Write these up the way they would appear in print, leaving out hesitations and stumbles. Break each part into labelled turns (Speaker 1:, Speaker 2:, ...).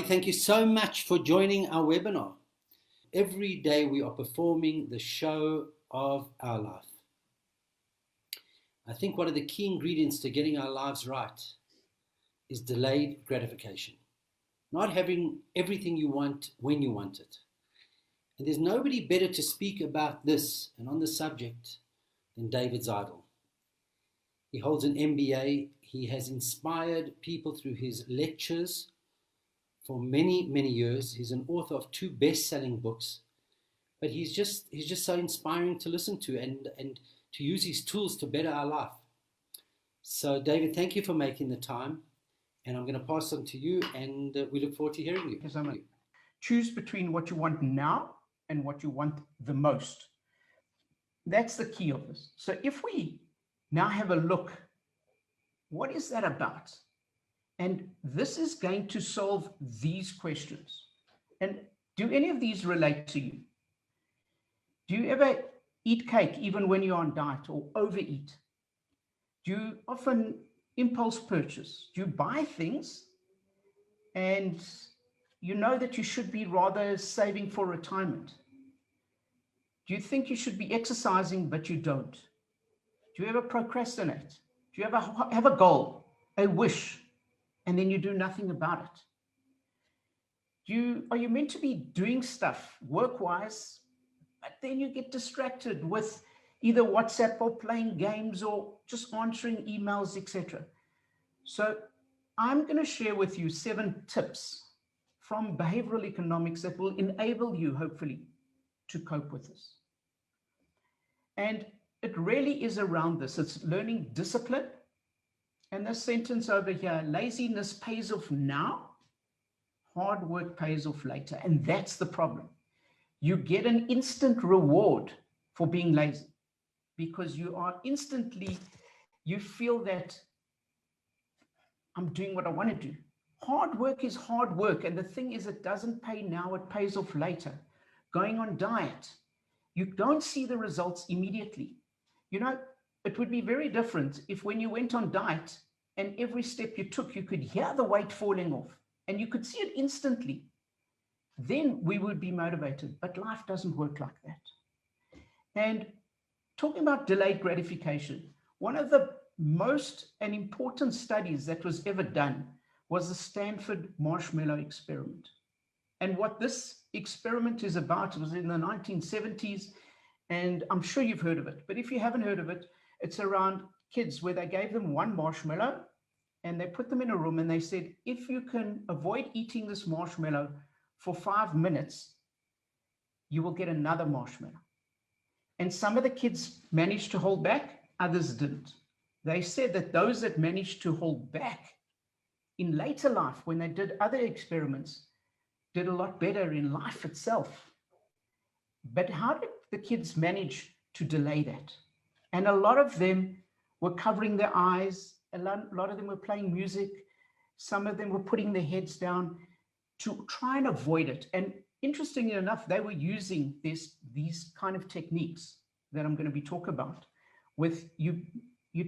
Speaker 1: Thank you so much for joining our webinar. Every day we are performing the show of our life. I think one of the key ingredients to getting our lives right is delayed gratification. Not having everything you want when you want it. And there's nobody better to speak about this and on the subject than David Zeidel. He holds an MBA. He has inspired people through his lectures for many, many years. He's an author of 2 best-selling books. But he's just so inspiring to listen to and to use his tools to better our life. So David, thank you for making the time. And I'm going to pass on to you, and we look forward to hearing you.
Speaker 2: Yes, I'm choose between what you want now and what you want the most. That's the key of this. So if we now have a look, what is that about? And this is going to solve these questions. And do any of these relate to you? Do you ever eat cake even when you're on diet, or overeat? Do you often impulse purchase? Do you buy things and you know that you should be rather saving for retirement? Do you think you should be exercising, but you don't? Do you ever procrastinate? Do you ever have a goal, a wish, and then you do nothing about it? Are you meant to be doing stuff work-wise, but then you get distracted with either WhatsApp or playing games or just answering emails, etc. So I'm going to share with you 7 tips from behavioral economics that will enable you, hopefully, to cope with this. And it really is around this. It's learning discipline. And this sentence over here, laziness pays off now, hard work pays off later. And that's the problem. You get an instant reward for being lazy because you feel that I'm doing what I want to do. Hard work is hard work. And the thing is, it doesn't pay now, it pays off later. Going on diet, you don't see the results immediately. You know, it would be very different if when you went on diet and every step you took, you could hear the weight falling off and you could see it instantly. Then we would be motivated, but life doesn't work like that. And talking about delayed gratification, one of the most and important studies that was ever done was the Stanford marshmallow experiment. And what this experiment is about, it was in the 1970s, and I'm sure you've heard of it. But if you haven't heard of it, it's around kids where they gave them 1 marshmallow and they put them in a room and they said, if you can avoid eating this marshmallow for 5 minutes, you will get another marshmallow. And some of the kids managed to hold back, others didn't. They said that those that managed to hold back in later life, when they did other experiments, did a lot better in life itself. But how did the kids manage to delay that? And a lot of them were covering their eyes. A lot of them were playing music. Some of them were putting their heads down to try and avoid it. And interestingly enough, they were using these kind of techniques that I'm going to be talking about. With you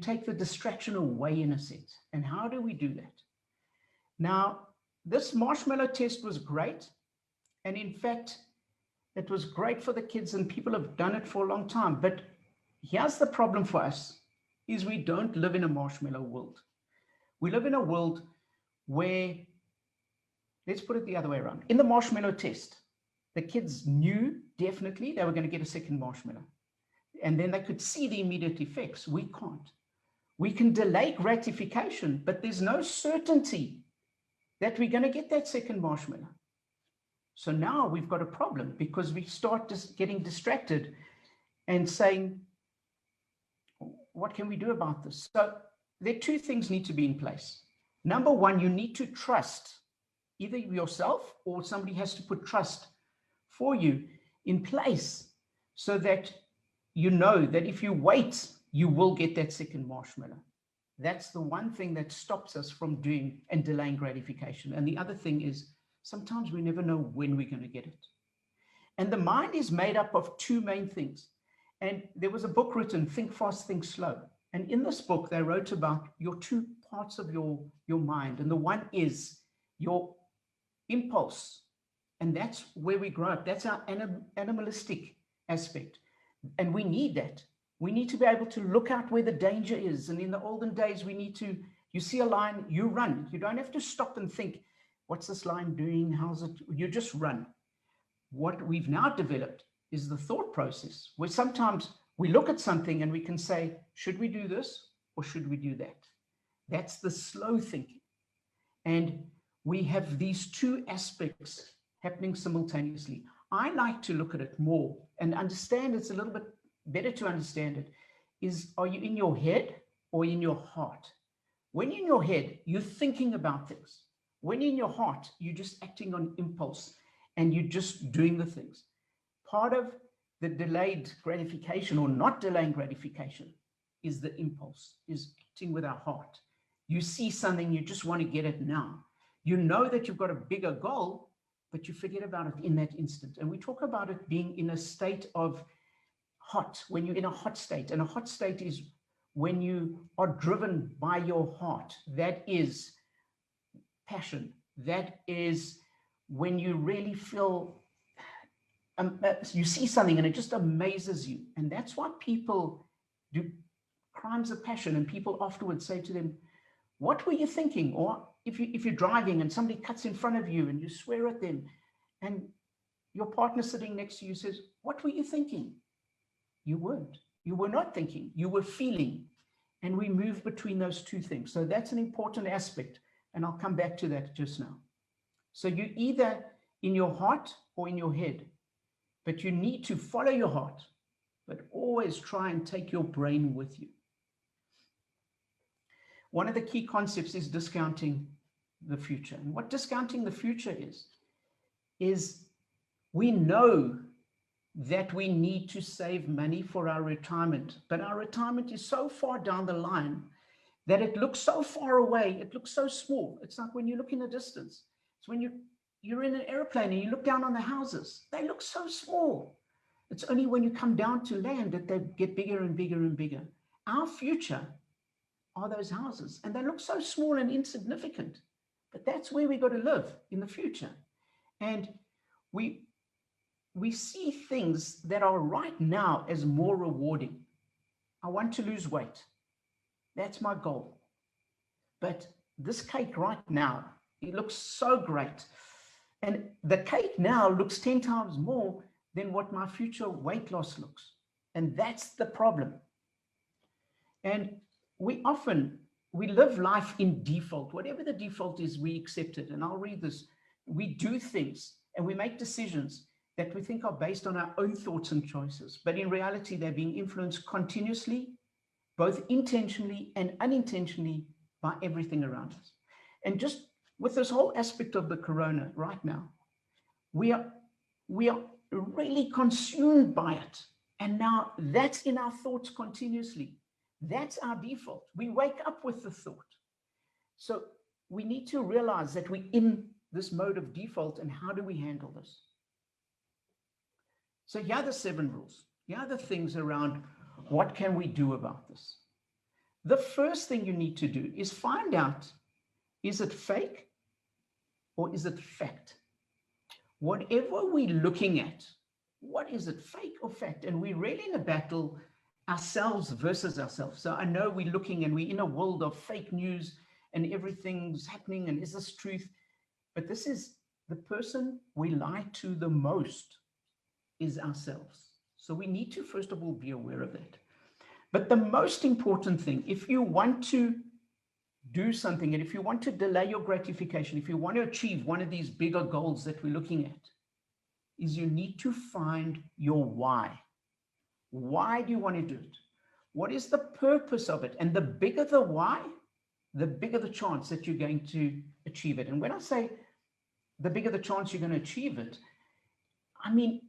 Speaker 2: take the distraction away in a sense. And how do we do that? Now, this marshmallow test was great. And in fact, it was great for the kids and people have done it for a long time. But here's the problem for us, is we don't live in a marshmallow world. We live in a world where, let's put it the other way around. In the marshmallow test, the kids knew definitely they were going to get a second marshmallow. And then they could see the immediate effects. We can't. We can delay gratification, but there's no certainty that we're going to get that second marshmallow. So now we've got a problem because we start just getting distracted and saying, what can we do about this? So there are 2 things need to be in place. Number 1, you need to trust either yourself or somebody has to put trust for you in place so that you know that if you wait, you will get that second marshmallow. That's the one thing that stops us from doing and delaying gratification. And the other thing is sometimes we never know when we're going to get it. And the mind is made up of 2 main things. And there was a book written, Think Fast, Think Slow. And in this book, they wrote about your 2 parts of your mind. And the one is your impulse. And that's where we grow up. That's our animalistic aspect. And we need that. We need to be able to look out where the danger is. And in the olden days, we need to, you see a lion, you run. You don't have to stop and think, what's this lion doing? How's it? You just run. What we've now developed is the thought process, where sometimes we look at something and we can say, should we do this or should we do that? That's the slow thinking. And we have these two aspects happening simultaneously. I like to look at it more and understand it's a little bit better to understand it is, are you in your head or in your heart? When you're in your head, you're thinking about things. When you're in your heart, you're just acting on impulse and you're just doing the things. Part of the delayed gratification or not delaying gratification is the impulse, is acting with our heart. You see something, you just want to get it now. You know that you've got a bigger goal, but you forget about it in that instant. And we talk about it being in a state of hot, when you're in a hot state. And a hot state is when you are driven by your heart. That is passion. That is when you really feel, you see something and it just amazes you. And that's why people do crimes of passion. And people afterwards say to them, what were you thinking? Or if you're driving and somebody cuts in front of you and you swear at them and your partner sitting next to you says, what were you thinking? You weren't. You were not thinking. You were feeling. And we move between those two things. So that's an important aspect. And I'll come back to that just now. So you're either in your heart or in your head. But you need to follow your heart, but always try and take your brain with you. One of the key concepts is discounting the future. And what discounting the future is we know that we need to save money for our retirement, but our retirement is so far down the line that it looks so far away. It looks so small. It's like when you look in the distance. It's when you're in an airplane and you look down on the houses. They look so small. It's only when you come down to land that they get bigger and bigger and bigger. Our future are those houses, and they look so small and insignificant. But that's where we got to live in the future. And we see things that are right now as more rewarding. I want to lose weight. That's my goal. But this cake right now, it looks so great. And the cake now looks 10 times more than what my future weight loss looks. And that's the problem. And we live life in default. Whatever the default is, we accept it. And I'll read this. We do things and we make decisions that we think are based on our own thoughts and choices. But in reality, they're being influenced continuously, both intentionally and unintentionally, by everything around us. And just with this whole aspect of the corona right now, we are really consumed by it. And now that's in our thoughts continuously. That's our default. We wake up with the thought. So we need to realize that we're in this mode of default, and how do we handle this? So here are the 7 rules. Here are the things around what can we do about this. The first thing you need to do is find out, is it fake or is it fact? Whatever we're looking at, what is it, fake or fact? And we're really in a battle, ourselves versus ourselves. So I know we're looking and we're in a world of fake news and everything's happening and is this truth? But this is the person we lie to the most is ourselves. So we need to, first of all, be aware of that. But the most important thing, if you want to do something and if you want to delay your gratification, if you want to achieve one of these bigger goals that we're looking at, is you need to find your why. Why do you want to do it? What is the purpose of it? And the bigger the why, the bigger the chance that you're going to achieve it. And when I say the bigger the chance you're going to achieve it, I mean,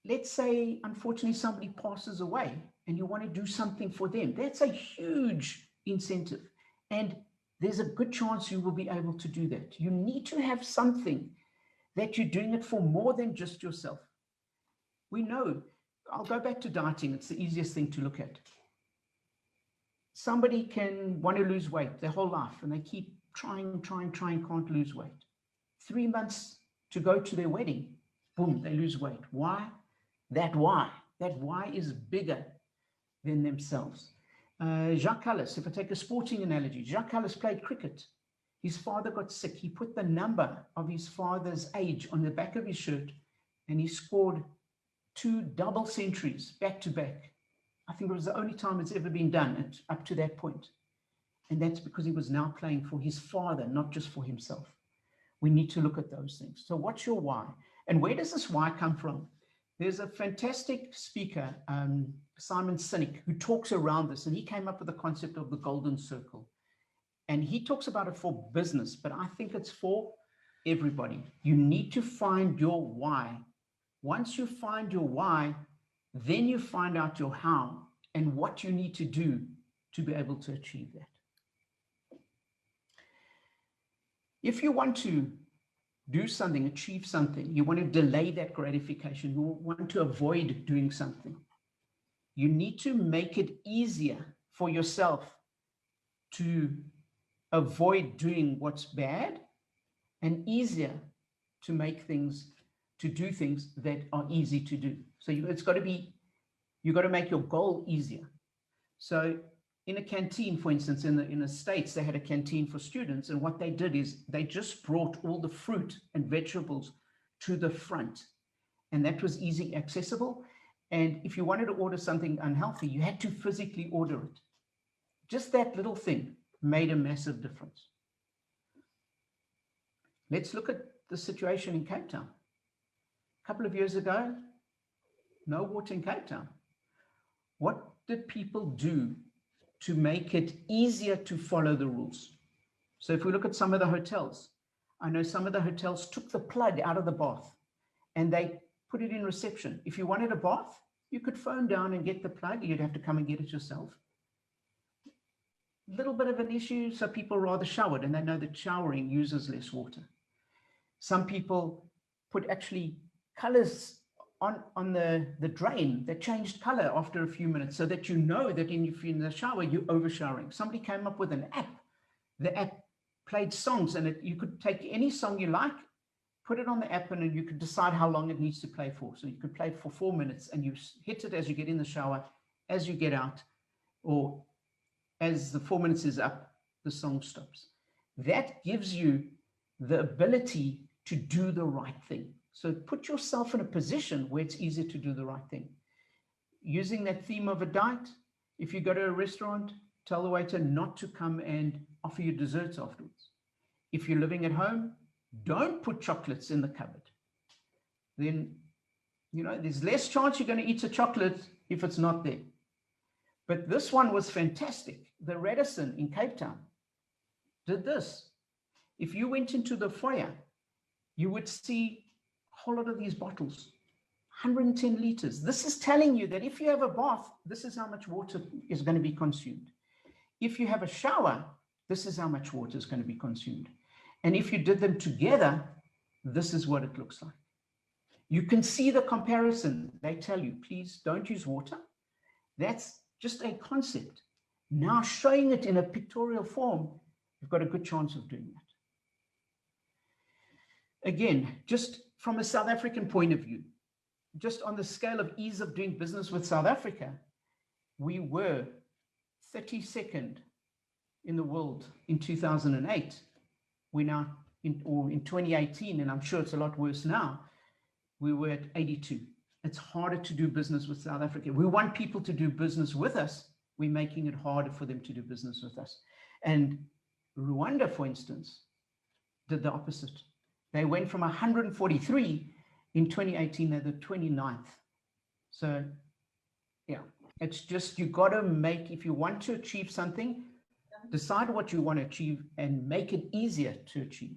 Speaker 2: let's say, unfortunately, somebody passes away and you want to do something for them. That's a huge incentive. And there's a good chance you will be able to do that. You need to have something that you're doing it for more than just yourself. We know, I'll go back to dieting. It's the easiest thing to look at. Somebody can want to lose weight their whole life and they keep trying, can't lose weight. 3 months to go to their wedding. Boom, they lose weight. Why? That why is bigger than themselves. Jacques Callis, if I take a sporting analogy, Jacques Callis played cricket. His father got sick. He put the number of his father's age on the back of his shirt, and he scored 2 double centuries back to back. I think it was the only time it's ever been done up to that point. And that's because he was now playing for his father, not just for himself. We need to look at those things. So what's your why? And where does this why come from? There's a fantastic speaker, Simon Sinek, who talks around this, and he came up with the concept of the golden circle. And he talks about it for business, but I think it's for everybody. You need to find your why. Once you find your why, then you find out your how and what you need to do to be able to achieve that. If you want to do something, achieve something, you want to delay that gratification, you want to avoid doing something, you need to make it easier for yourself to avoid doing what's bad and easier to make things, to do things that are easy to do. So it's got to be, you've got to make your goal easier. So in a canteen, for instance, in the States, they had a canteen for students. And what they did is they just brought all the fruit and vegetables to the front. And that was easy accessible. And if you wanted to order something unhealthy, you had to physically order it. Just that little thing made a massive difference. Let's look at the situation in Cape Town. A couple of years ago, no water in Cape Town. What did people do to make it easier to follow the rules? So if we look at some of the hotels, I know some of the hotels took the plug out of the bath and they put it in reception. If you wanted a bath, you could phone down and get the plug. You'd have to come and get it yourself. Little bit of an issue, so people rather showered, and they know that showering uses less water. Some people put actually colors on the drain that changed color after a few minutes, so that you know that if you're in the shower, you're overshowering. Somebody came up with an app. The app played songs, and you could take any song you like, put it on the app, and then you could decide how long it needs to play for. So you could play it for 4 minutes, and you hit it as you get in the shower, as you get out, or as the 4 minutes is up, the song stops. That gives you the ability to do the right thing. So put yourself in a position where it's easier to do the right thing. Using that theme of a diet, if you go to a restaurant, tell the waiter not to come and offer you desserts afterwards. If you're living at home, don't put chocolates in the cupboard. Then, there's less chance you're going to eat a chocolate if it's not there. But this one was fantastic. The Radisson in Cape Town did this. If you went into the foyer, you would see a whole lot of these bottles, 110 liters. This is telling you that if you have a bath, this is how much water is going to be consumed. If you have a shower, this is how much water is going to be consumed. And if you did them together, this is what it looks like. You can see the comparison. They tell you, please don't use water. That's just a concept. Now showing it in a pictorial form, you've got a good chance of doing that. Again, just from a South African point of view, just on the scale of ease of doing business with South Africa, we were 32nd in the world in 2008. We're now in 2018, and I'm sure it's a lot worse now, we were at 82. It's harder to do business with South Africa. We want people to do business with us. We're making it harder for them to do business with us. And Rwanda, for instance, did the opposite. They went from 143 in 2018 to the 29th. So, yeah, it's just, you got to make, if you want to achieve something, decide what you want to achieve and make it easier to achieve.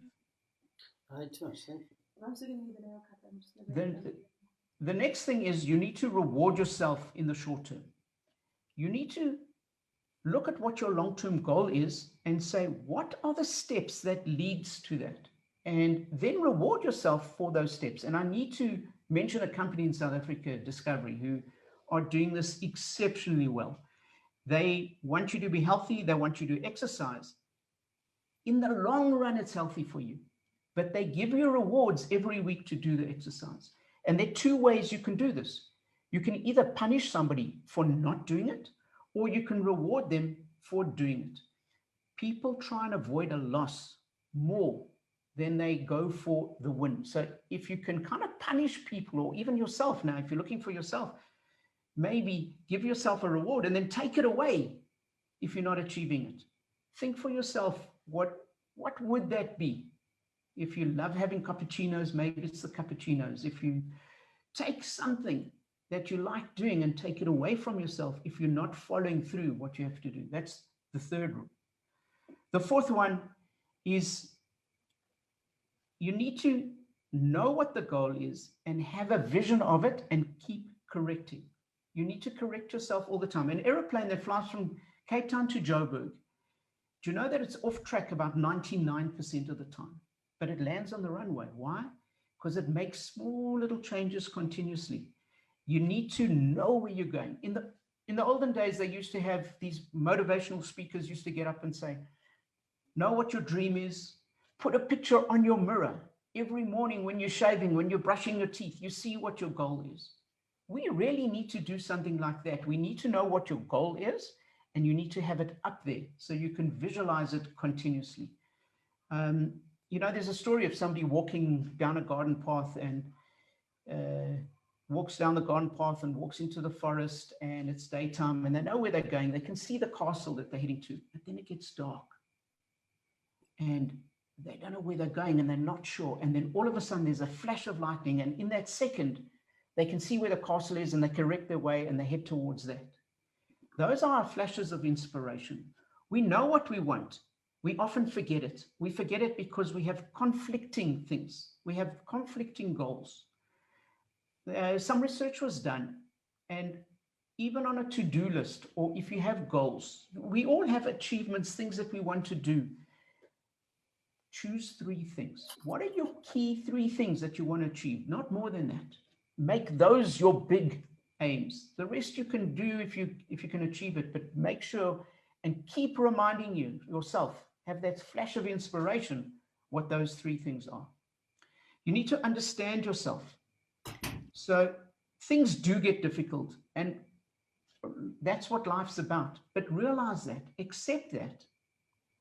Speaker 2: The next thing is you need to reward yourself in the short term. You need to look at what your long-term goal is and say, what are the steps that leads to that? And then reward yourself for those steps. And I need to mention a company in South Africa, Discovery, who are doing this exceptionally well. They want you to be healthy. They want you to exercise. In the long run, it's healthy for you. but they give you rewards every week to do the exercise. And there are two ways you can do this. You can either punish somebody for not doing it, or you can reward them for doing it. People try and avoid a loss more than they go for the win. So if you can kind of punish people, or even yourself now, if you're looking for yourself, maybe give yourself a reward and then take it away if you're not achieving it. Think for yourself, what would that be? If you love having cappuccinos, maybe it's the cappuccinos. If you take something that you like doing and take it away from yourself if you're not following through what you have to do. That's the third rule. The fourth one is you need to know what the goal is and have a vision of it and keep correcting. You need to correct yourself all the time. An aeroplane that flies from Cape Town to Joburg, do you know that it's off track about 99% of the time? But it lands on the runway. Why? Because it makes small little changes continuously. You need to know where you're going. In the olden days, they used to have these motivational speakers used to get up and say, know what your dream is. Put a picture on your mirror. Every morning when you're shaving, when you're brushing your teeth, you see what your goal is. We really need to do something like that. We need to know what your goal is, and you need to have it up there so you can visualize it continuously. There's a story of somebody walking down a garden path and walks down the garden path and walks into the forest, and it's daytime and they know where they're going. They can see the castle that they're heading to, but then it gets dark and they don't know where they're going and they're not sure. And then all of a sudden there's a flash of lightning, and in that second they can see where the castle is and they correct their way and they head towards that. Those are our flashes of inspiration. We know what we want. We often forget it. We forget it because we have conflicting things. We have conflicting goals. Some research was done, and even on a to-do list, or if you have goals, we all have achievements, things that we want to do. Choose 3 things. What are your key 3 things that you want to achieve? Not more than that. Make those your big aims. The rest you can do if you can achieve it, but make sure and keep reminding yourself, have that flash of inspiration, what those 3 things are. You need to understand yourself. So things do get difficult, and that's what life's about. But realize that, accept that.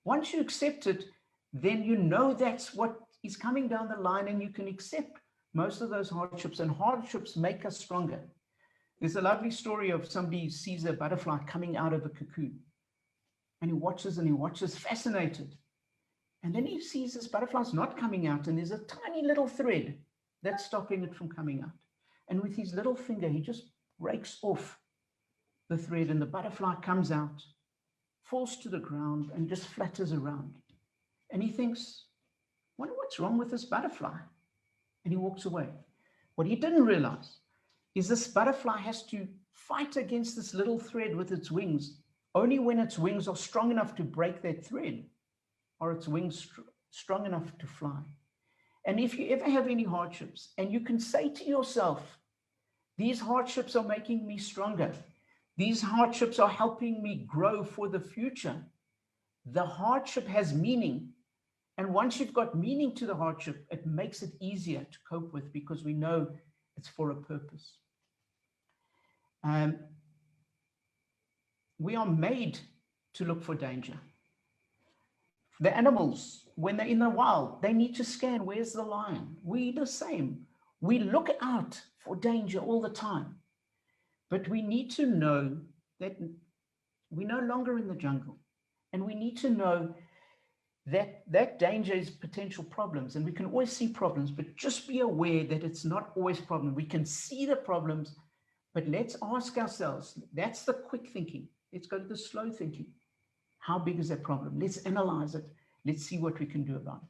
Speaker 2: Once you accept it, then you know that's what is coming down the line, and you can accept most of those hardships, and hardships make us stronger. There's a lovely story of somebody sees a butterfly coming out of a cocoon, and he watches fascinated. And then he sees this butterfly's not coming out, and there's a tiny little thread that's stopping it from coming out. And with his little finger, he just breaks off the thread, and the butterfly comes out, falls to the ground, and just flutters around. And he thinks, wonder what's wrong with this butterfly? And he walks away. What he didn't realize is this butterfly has to fight against this little thread with its wings. Only when its wings are strong enough to break that thread are its wings strong enough to fly. And if you ever have any hardships, and you can say to yourself, these hardships are making me stronger. These hardships are helping me grow for the future. The hardship has meaning. And once you've got meaning to the hardship, it makes it easier to cope with because we know it's for a purpose. We are made to look for danger. The animals, when they're in the wild, they need to scan, where's the lion? We the same. We look out for danger all the time. But we need to know that we're no longer in the jungle. And we need to know that that danger is potential problems. And we can always see problems, but just be aware that it's not always a problem. We can see the problems, but let's ask ourselves, that's the quick thinking. Let's go to the slow thinking. How big is that problem? Let's analyze it. Let's see what we can do about it.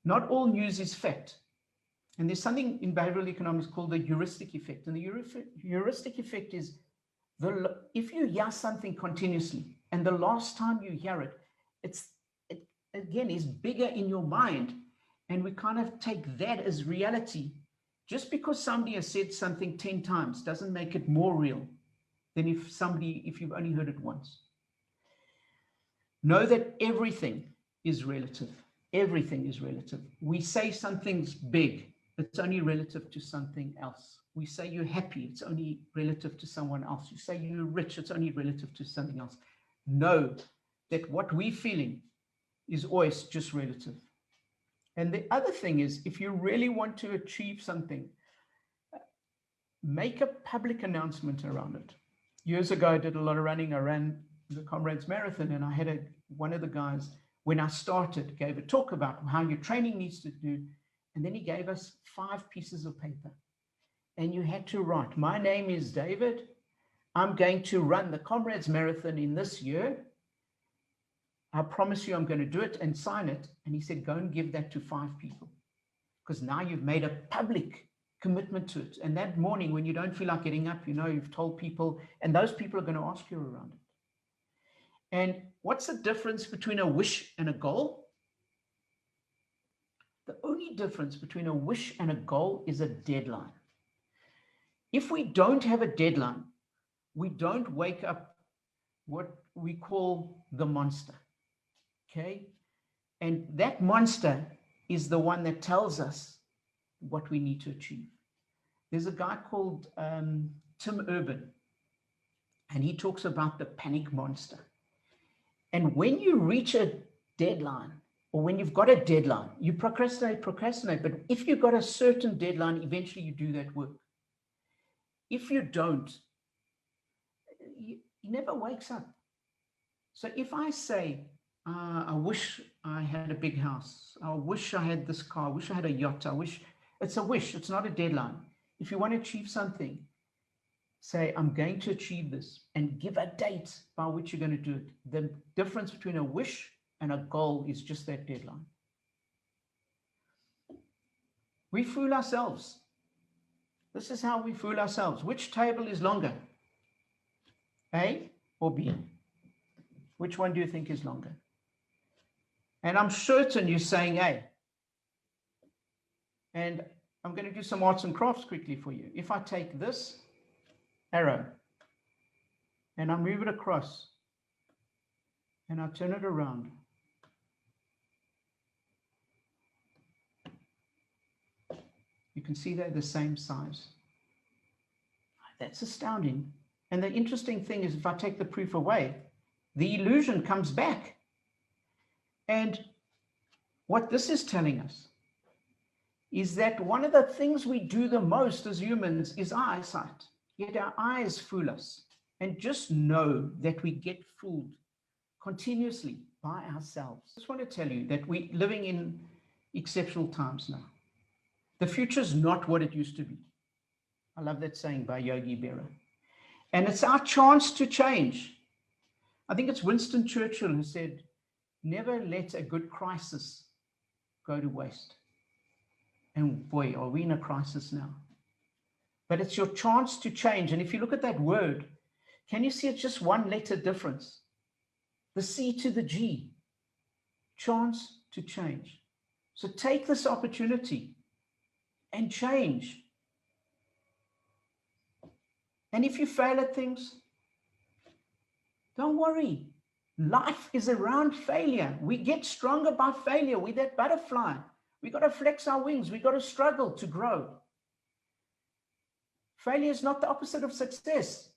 Speaker 2: Not all news is fact. And there's something in behavioral economics called the heuristic effect. And the heuristic effect is if you hear something continuously, and the last time you hear it, it again is bigger in your mind. And we kind of take that as reality. Just because somebody has said something 10 times doesn't make it more real than if you've only heard it once. Know that everything is relative. Everything is relative. We say something's big, it's only relative to something else. We say you're happy, it's only relative to someone else. You say you're rich, it's only relative to something else. Know that what we're feeling is always just relative. And the other thing is, if you really want to achieve something, make a public announcement around it. Years ago, I did a lot of running. I ran the Comrades Marathon, and I had one of the guys, when I started, gave a talk about how your training needs to do. And then he gave us 5 pieces of paper. And you had to write, my name is David. I'm going to run the Comrades Marathon in this year. I promise you I'm going to do it, and sign it. And he said, go and give that to 5 people. Because now you've made a public commitment to it. And that morning, when you don't feel like getting up, you know, you've told people, and those people are going to ask you around it. And what's the difference between a wish and a goal? The only difference between a wish and a goal is a deadline. If we don't have a deadline, we don't wake up what we call the monster. Okay? And that monster is the one that tells us what we need to achieve. There's a guy called Tim Urban, and he talks about the panic monster. And when you reach a deadline, or when you've got a deadline, you procrastinate, but if you've got a certain deadline, eventually you do that work. If you don't, he never wakes up. So if I say, I wish I had a big house, I wish I had this car, I wish I had a yacht, I wish, it's a wish, it's not a deadline. If you want to achieve something, say, I'm going to achieve this, and give a date by which you're going to do it. The difference between a wish and a goal is just that deadline. We fool ourselves. This is how we fool ourselves. Which table is longer? A or B? Which one do you think is longer? And I'm certain you're saying A. And I'm going to do some arts and crafts quickly for you. If I take this arrow and I move it across and I turn it around, you can see they're the same size. That's astounding. And the interesting thing is, if I take the proof away, the illusion comes back. And what this is telling us is that one of the things we do the most as humans is our eyesight. Yet our eyes fool us. And just know that we get fooled continuously by ourselves. I just want to tell you that we're living in exceptional times now. The future is not what it used to be. I love that saying by Yogi Berra. And it's our chance to change. I think it's Winston Churchill who said, never let a good crisis go to waste. And boy, are we in a crisis now. But it's your chance to change. And if you look at that word, can you see it's just one letter difference? The C to the G. Chance to change. So take this opportunity and change. And if you fail at things, don't worry. Life is around failure. We get stronger by failure. We're that butterfly. We got to flex our wings. We got to struggle to grow. Failure is not the opposite of success.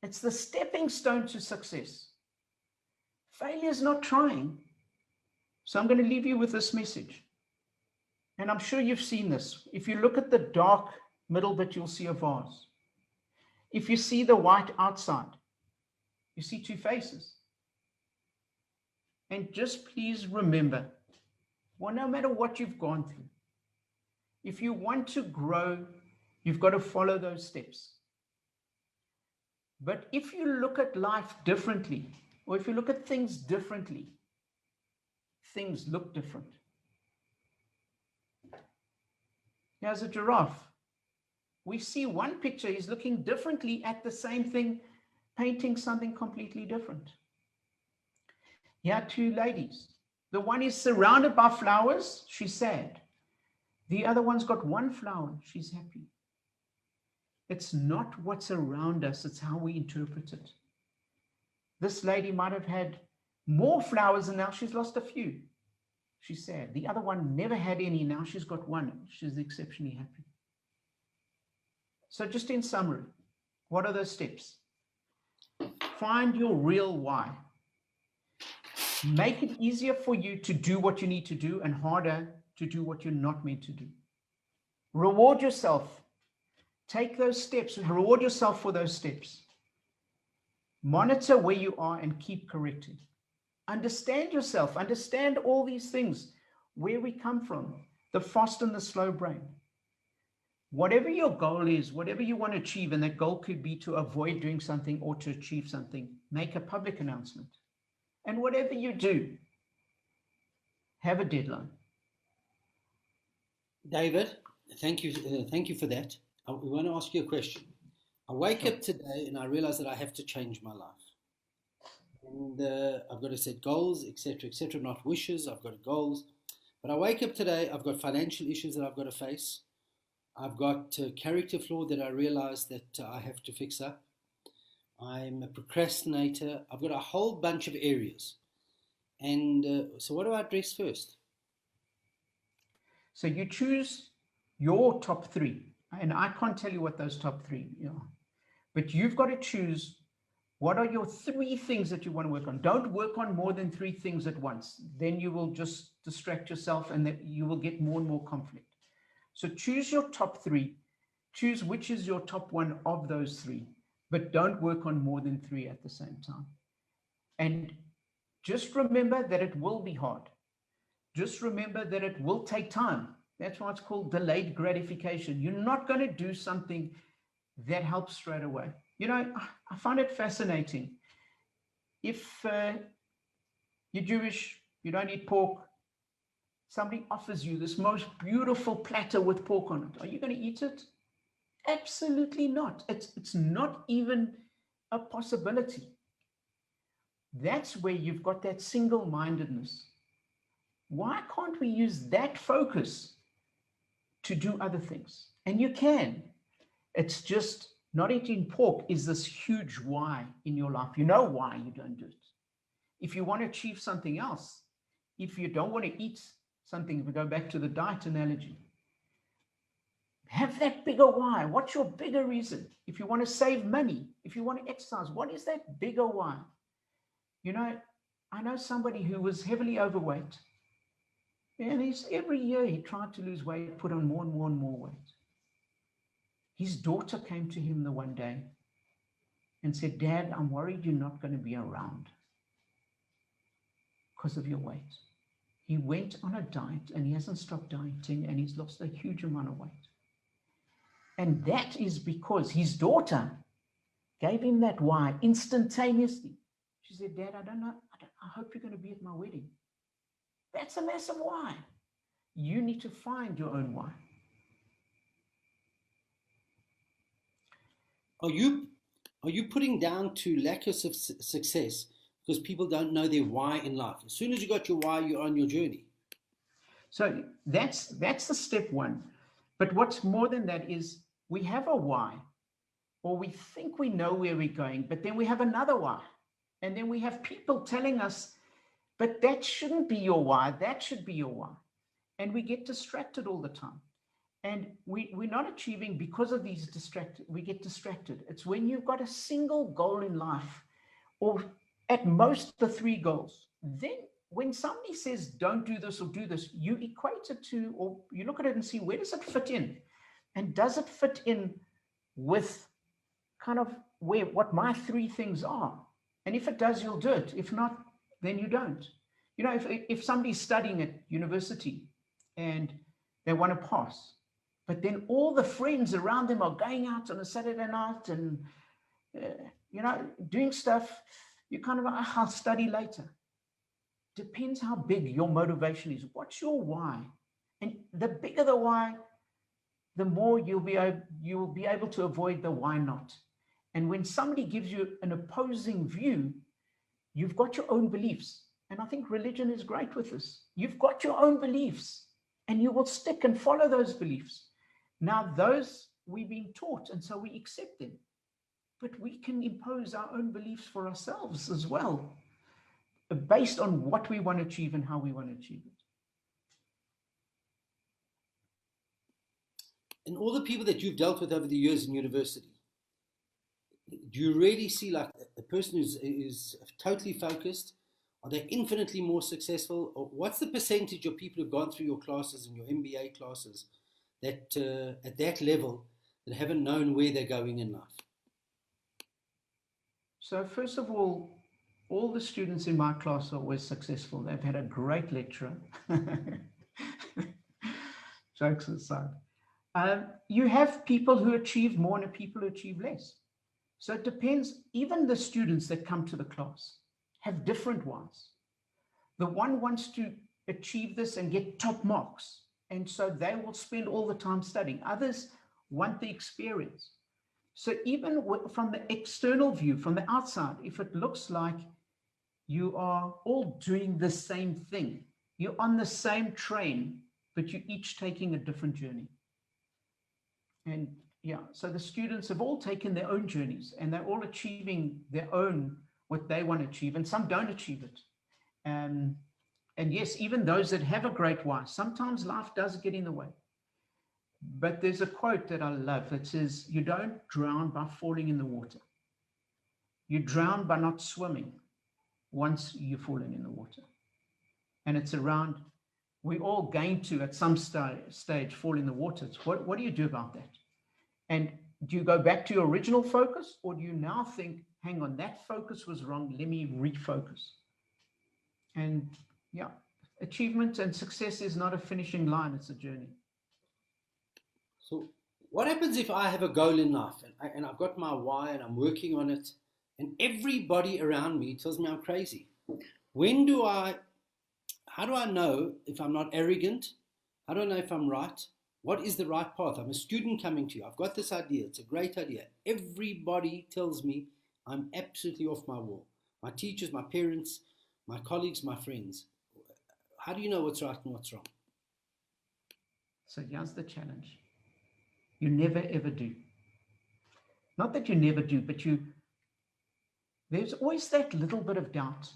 Speaker 2: It's the stepping stone to success. Failure is not trying. So I'm going to leave you with this message. And I'm sure you've seen this. If you look at the dark middle bit, you'll see a vase. If you see the white outside, you see 2 faces. And just please remember, well, no matter what you've gone through, if you want to grow, you've got to follow those steps. But if you look at life differently, or if you look at things differently, things look different. Here's a giraffe. We see one picture, he's looking differently at the same thing, painting something completely different. Here are 2 ladies. The one is surrounded by flowers, she's sad. The other one's got 1 flower, she's happy. It's not what's around us, it's how we interpret it. This lady might have had more flowers and now she's lost a few. She's sad. The other one never had any. Now she's got one. She's exceptionally happy. So just in summary, what are those steps? Find your real why. Make it easier for you to do what you need to do and harder to do what you're not meant to do. Reward yourself. Take those steps. Reward yourself for those steps. Monitor where you are and keep correcting. Understand yourself. Understand all these things, where we come from, the fast and the slow brain. Whatever your goal is, whatever you want to achieve, and that goal could be to avoid doing something or to achieve something, make a public announcement. And whatever you do, have a deadline.
Speaker 1: David, thank you for that. We want to ask you a question. I wake up today and I realize that I have to change my life. And I've got to set goals, etc., not wishes. I've got goals. But I wake up today, I've got financial issues that I've got to face. I've got a character flaw that I realize that I have to fix up. I'm a procrastinator. I've got a whole bunch of areas. And so what do I address first?
Speaker 2: So you choose your top three. And I can't tell you what those top three are. But you've got to choose what are your three things that you want to work on. Don't work on more than three things at once. Then you will just distract yourself and that you will get more and more conflict. So choose your top three. Choose which is your top one of those three. But don't work on more than three at the same time. And just remember that it will be hard. Just remember that it will take time. That's why it's called delayed gratification. You're not going to do something that helps straight away. You know, I find it fascinating. If you're Jewish, you don't eat pork, somebody offers you this most beautiful platter with pork on it. Are you going to eat it? Absolutely not. It's not even a possibility. That's where you've got that single-mindedness. Why can't we use that focus to do other things? And you can. It's just not eating pork is this huge why in your life. You know why you don't do it. If you want to achieve something else, if you don't want to eat something, if we go back to the diet analogy, have that bigger why. What's your bigger reason? If you want to save money, if you want to exercise, what is that bigger why? You know, I know somebody who was heavily overweight. And every year he tried to lose weight, put on more and more and more weight. His daughter came to him the one day and said, "Dad, I'm worried you're not going to be around because of your weight." He went on a diet and he hasn't stopped dieting and he's lost a huge amount of weight. And that is because his daughter gave him that why instantaneously. She said, "Dad, I don't know. I hope you're going to be at my wedding." That's a massive why. You need to find your own why.
Speaker 1: Are you putting down to lack of success because people don't know their why in life? As soon as you got your why, you're on your journey.
Speaker 2: So that's the step one. But what's more than that is we have a why, or we think we know where we're going, but then we have another why. And then we have people telling us, but that shouldn't be your why, that should be your why. And we get distracted all the time. And we're not achieving because of these we get distracted. It's when you've got a single goal in life, or at most the three goals. Then when somebody says, don't do this or do this, you equate it to, or you look at it and see, where does it fit in? And does it fit in with kind of what my three things are? And if it does, you'll do it. If not, then you don't. You know, if somebody's studying at university and they want to pass, but then all the friends around them are going out on a Saturday night and, doing stuff, you kind of, I'll study later. Depends how big your motivation is. What's your why? And the bigger the why, the more you'll be able to avoid the why not. And when somebody gives you an opposing view, you've got your own beliefs. And I think religion is great with this. You've got your own beliefs and you will stick and follow those beliefs. Now, those we've been taught, and so we accept them. But we can impose our own beliefs for ourselves as well, based on what we want to achieve and how we want to achieve it.
Speaker 1: And all the people that you've dealt with over the years in university, do you really see like a person is totally focused? Are they infinitely more successful? Or what's the percentage of people who've gone through your classes and your MBA classes that at that level that haven't known where they're going in life?
Speaker 2: So first of all the students in my class are always successful. They've had a great lecturer. Jokes aside. You have people who achieve more and people who achieve less. So it depends. Even the students that come to the class have different ones. The one wants to achieve this and get top marks, and so they will spend all the time studying. Others want the experience. So even from the external view, from the outside, if it looks like you are all doing the same thing, you're on the same train, but you're each taking a different journey. And yeah, so the students have all taken their own journeys and they're all achieving their own, what they want to achieve, and some don't achieve it. And yes, even those that have a great why, sometimes life does get in the way. But there's a quote that I love that says, you don't drown by falling in the water. You drown by not swimming once you've fallen in the water. And it's around, we all going to, at some stage, fall in the water. It's what do you do about that? And do you go back to your original focus, or do you now think, hang on, that focus was wrong, let me refocus? And yeah, achievement and success is not a finishing line, it's a journey.
Speaker 1: So, what happens if I have a goal in life and I've got my why and I'm working on it, and everybody around me tells me I'm crazy? How do I know if I'm not arrogant? How do I know if I'm right? What is the right path? I'm a student coming to you. I've got this idea. It's a great idea. Everybody tells me I'm absolutely off my wall. My teachers, my parents, my colleagues, my friends. How do you know what's right and what's wrong?
Speaker 2: So here's the challenge. You never ever do. Not that you never do, but there's always that little bit of doubt.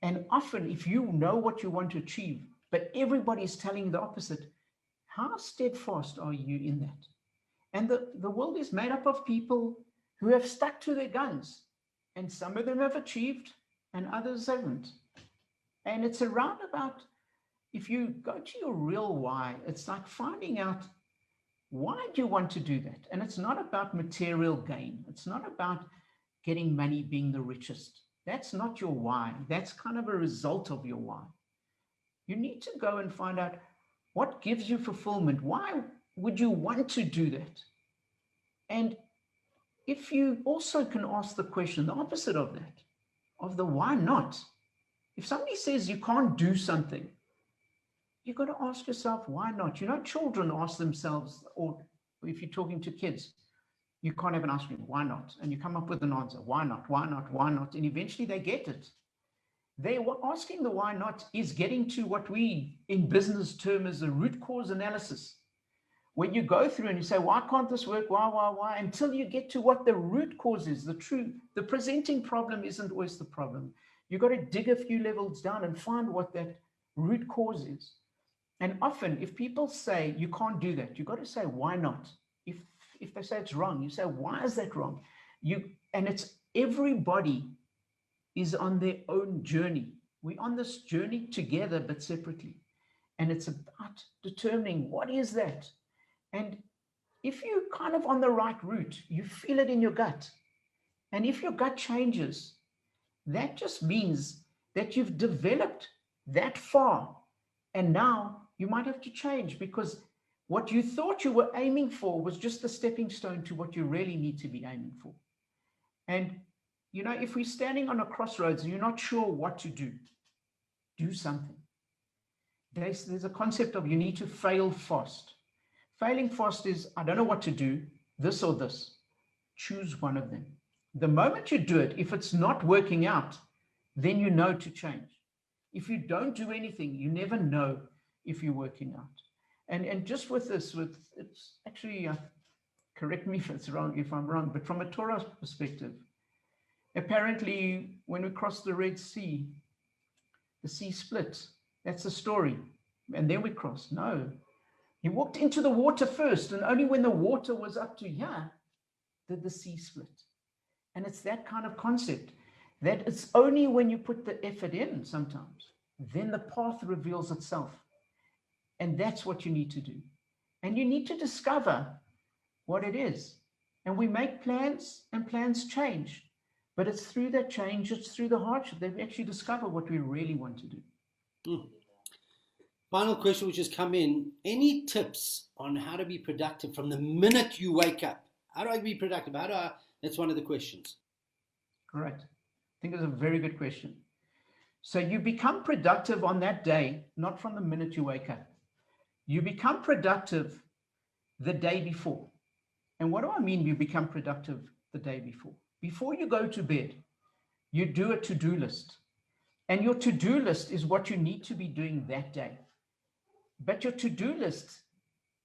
Speaker 2: And often if you know what you want to achieve, but everybody is telling you the opposite, how steadfast are you in that? And the world is made up of people who have stuck to their guns. And some of them have achieved and others haven't. And it's around about, if you go to your real why, it's like finding out, why do you want to do that? And it's not about material gain. It's not about getting money, being the richest. That's not your why. That's kind of a result of your why. You need to go and find out what gives you fulfillment. Why would you want to do that? And if you also can ask the question, the opposite of that, of the why not? If somebody says you can't do something, you've got to ask yourself, why not? You know, children ask themselves, or if you're talking to kids, you can't have an ice cream, why not? And you come up with an answer, why not, why not, why not? And eventually they get it. They were asking the why not is getting to what we in business term as a root cause analysis. When you go through and you say, why can't this work? Why? Until you get to what the root cause is, the presenting problem isn't always the problem. You've got to dig a few levels down and find what that root cause is. And often if people say you can't do that, you've got to say, why not? If they say it's wrong, you say, why is that wrong? And it's everybody is on their own journey. We're on this journey together, but separately. And it's about determining what is that. And if you're kind of on the right route, you feel it in your gut. And if your gut changes, that just means that you've developed that far. And now you might have to change, because what you thought you were aiming for was just a stepping stone to what you really need to be aiming for. And you know, if we're standing on a crossroads and you're not sure what to do something. There's a concept of you need to fail fast. Failing fast is, I don't know what to do, this or this. Choose one of them. The moment you do it, if it's not working out, then you know to change. If you don't do anything, you never know if you're working out. And just with this, it's actually, correct me if it's wrong, if I'm wrong, but from a Torah perspective, apparently, when we crossed the Red Sea, the sea split. That's the story. And then we crossed. No, He walked into the water first, and only when the water was up to here did the sea split. And it's that kind of concept that it's only when you put the effort in sometimes, then the path reveals itself. And that's what you need to do. And you need to discover what it is. And we make plans, and plans change. But it's through that change, it's through the hardship that we actually discover what we really want to do.
Speaker 1: Final question which has come in. Any tips on how to be productive from the minute you wake up? How do I be productive? That's one of the questions.
Speaker 2: Correct. I think it's a very good question. So you become productive on that day, not from the minute you wake up. You become productive the day before. And what do I mean you become productive the day before? Before you go to bed, you do a to-do list. And your to-do list is what you need to be doing that day. But your to-do list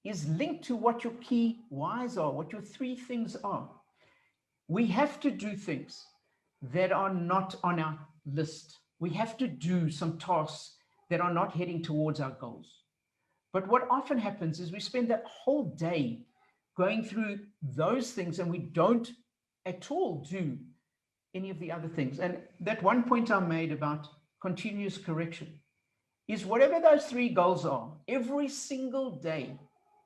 Speaker 2: is linked to what your key whys are, what your 3 things are. We have to do things that are not on our list. We have to do some tasks that are not heading towards our goals. But what often happens is we spend that whole day going through those things and we don't at all do any of the other things. And that one point I made about continuous correction is whatever those 3 goals are, every single day,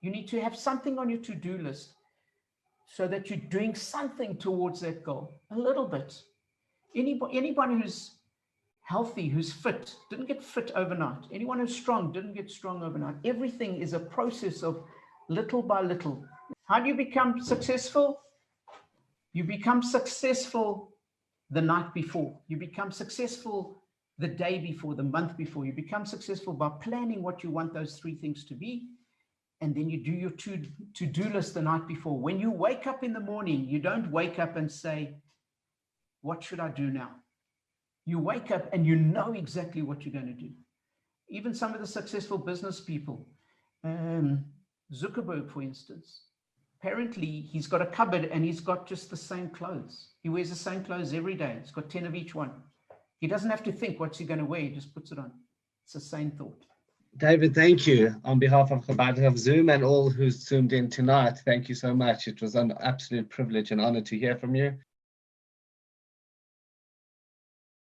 Speaker 2: you need to have something on your to-do list so that you're doing something towards that goal, a little bit. Anybody who's healthy, who's fit, didn't get fit overnight. Anyone who's strong didn't get strong overnight. Everything is a process of little by little. How do you become successful? You become successful the night before. You become successful the day before, the month before. You become successful by planning what you want those 3 things to be. And then you do your to-do list the night before. When you wake up in the morning, you don't wake up and say, what should I do now? You wake up and you know exactly what you're going to do. Even some of the successful business people, Zuckerberg, for instance, apparently he's got a cupboard and he's got just the same clothes. He wears the same clothes every day. He's got 10 of each one. He doesn't have to think what's he going to wear. He just puts it on. It's the same thought.
Speaker 3: David, thank you. On behalf of Chabad of Zoom and all who's zoomed in tonight, thank you so much. It was an absolute privilege and honor to hear from you.